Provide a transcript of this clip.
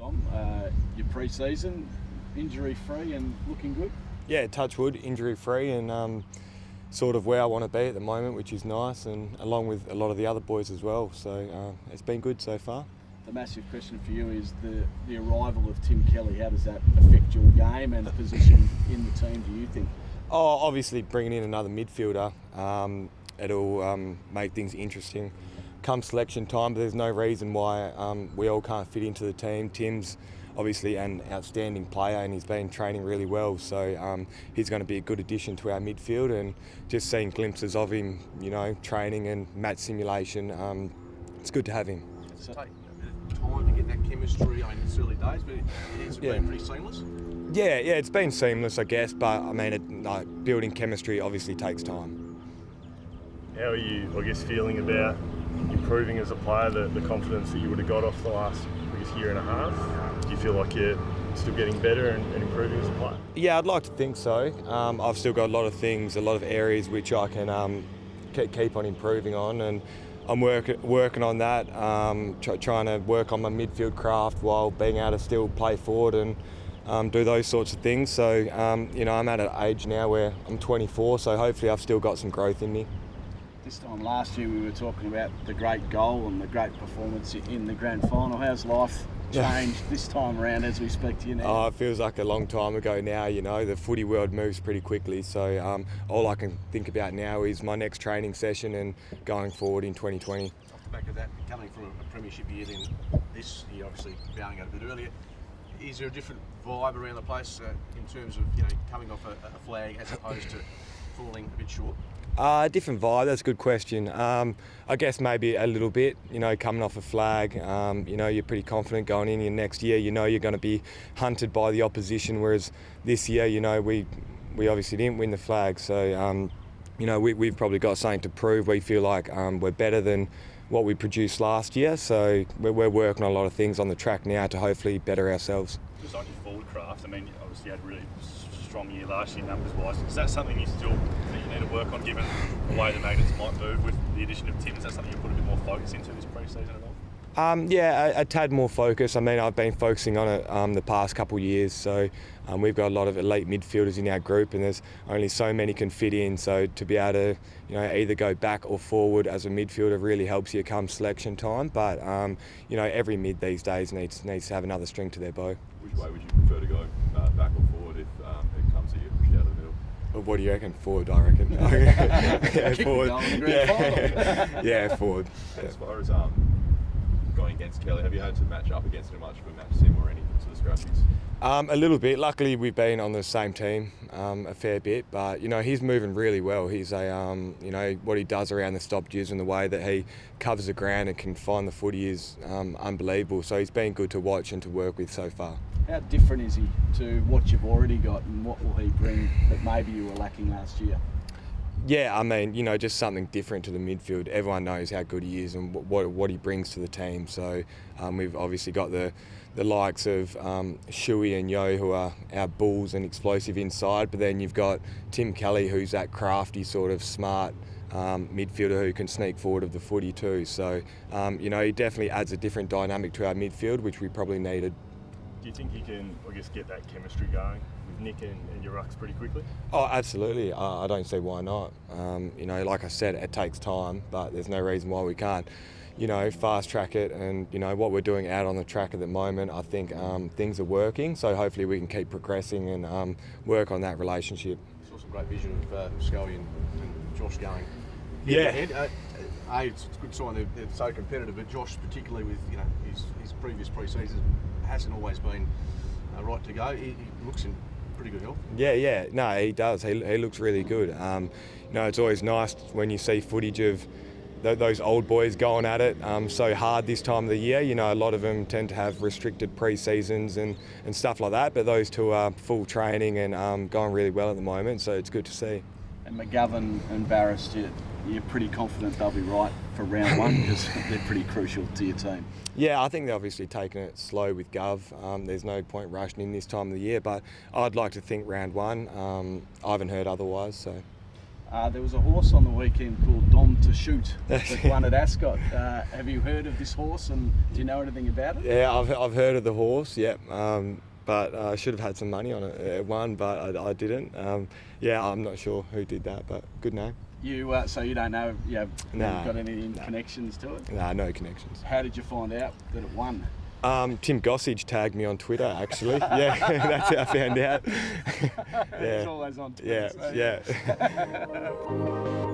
Dom, your pre-season, injury-free and looking good? Yeah, touch wood, injury-free and sort of where I want to be at the moment, which is nice, and along with a lot of the other boys as well. So it's been good so far. The massive question for you is the arrival of Tim Kelly. How does that affect your game and position in the team, do you think? Oh, obviously bringing in another midfielder, it'll make things interesting come selection time, but there's no reason why we all can't fit into the team. Tim's obviously an outstanding player and he's been training really well, so he's going to be a good addition to our midfield, and just seeing glimpses of him, you know, training and match simulation, it's good to have him. Does it take a bit of time to get that chemistry? I mean, it's early days, but it's been pretty seamless. Yeah, it's been seamless, I guess, but I mean, building chemistry obviously takes time. How are you, I guess, feeling about improving as a player, the confidence that you would have got off the last, I guess, year and a half? Do you feel like you're still getting better and improving as a player? Yeah, I'd like to think so. I've still got a lot of things, a lot of areas which I can keep on improving on, and I'm working on that, trying to work on my midfield craft while being able to still play forward and do those sorts of things. So, you know, I'm at an age now where I'm 24, so hopefully I've still got some growth in me. This time last year we were talking about the great goal and the great performance in the grand final. How's life changed this time around as we speak to you now? Oh, it feels like a long time ago now, you know. The footy world moves pretty quickly, so all I can think about now is my next training session and going forward in 2020. Off the back of that, coming from a premiership year, then this year obviously bowing out a bit earlier, is there a different vibe around the place in terms of, you know, coming off a flag as opposed to falling a bit short? Different vibe, that's a good question. I guess maybe a little bit, you know, coming off a flag, you know, you're pretty confident going in your next year, you know you're going to be hunted by the opposition, whereas this year, you know, we obviously didn't win the flag, so, you know, we've probably got something to prove. We feel like we're better than what we produced last year, so we're working on a lot of things on the track now to hopefully better ourselves. Just on your forward craft, I mean, obviously you had a really strong year last year numbers-wise. Is that something you still think you need to work on, given the way the Magnets might move with the addition of Tim? Is that something you put a bit more focus into this pre-season at all? Yeah, a tad more focus. I mean, I've been focusing on it the past couple of years, so we've got a lot of elite midfielders in our group, and there's only so many can fit in, so to be able to, you know, either go back or forward as a midfielder really helps you come selection time, but you know, every mid these days needs to have another string to their bow. Which way would you prefer to go, back or forward, if it comes to you pushed out of the middle? Well, what do you reckon? Forward, I reckon. Yeah, forward. Yeah, forward. And as far as going against Kelly, have you had to match up against him much for match sim or any sort of scrappies? A little bit. Luckily, we've been on the same team a fair bit, but you know, he's moving really well. He's you know, what he does around the stoppages and the way that he covers the ground and can find the footy is unbelievable. So he's been good to watch and to work with so far. How different is he to what you've already got, and what will he bring that maybe you were lacking last year? Yeah, I mean, you know, just something different to the midfield. Everyone knows how good he is and what he brings to the team. So we've obviously got the likes of Shuey and Yo, who are our bulls and explosive inside, but then you've got Tim Kelly, who's that crafty sort of smart midfielder who can sneak forward of the footy too. So, you know, he definitely adds a different dynamic to our midfield, which we probably needed. Do you think you can, I guess, get that chemistry going with Nick and your rucks pretty quickly? Oh, absolutely. I don't see why not. You know, like I said, it takes time, but there's no reason why we can't, you know, fast track it. And, you know, what we're doing out on the track at the moment, I think things are working. So hopefully we can keep progressing and work on that relationship. Saw some great vision of Scully and Josh going. Yeah. Ahead. It's a good sign they're so competitive, but Josh, particularly with, you know, his previous pre-seasons, hasn't always been right to go. He looks in pretty good health. Yeah. No, he does. He looks really good. You know, it's always nice when you see footage of those old boys going at it so hard this time of the year. You know, a lot of them tend to have restricted pre-seasons and stuff like that, but those two are full training and going really well at the moment, so it's good to see. And McGovern and Barris, you're pretty confident they'll be right for round one, because they're pretty crucial to your team. Yeah, I think they're obviously taking it slow with Gov. There's no point rushing in this time of the year, but I'd like to think round one. I haven't heard otherwise, so. There was a horse on the weekend called Dom to Shoot that won at Ascot. Have you heard of this horse, and do you know anything about it? Yeah, I've heard of the horse. Yep. But I should have had some money on it. It won, but I didn't. Yeah, I'm not sure who did that, but good name. You so you don't know? You haven't got any connections to it? Nah, no connections. How did you find out that it won? Tim Gossage tagged me on Twitter, actually. Yeah, that's how I found out. It's always on Twitter. Yeah, yeah.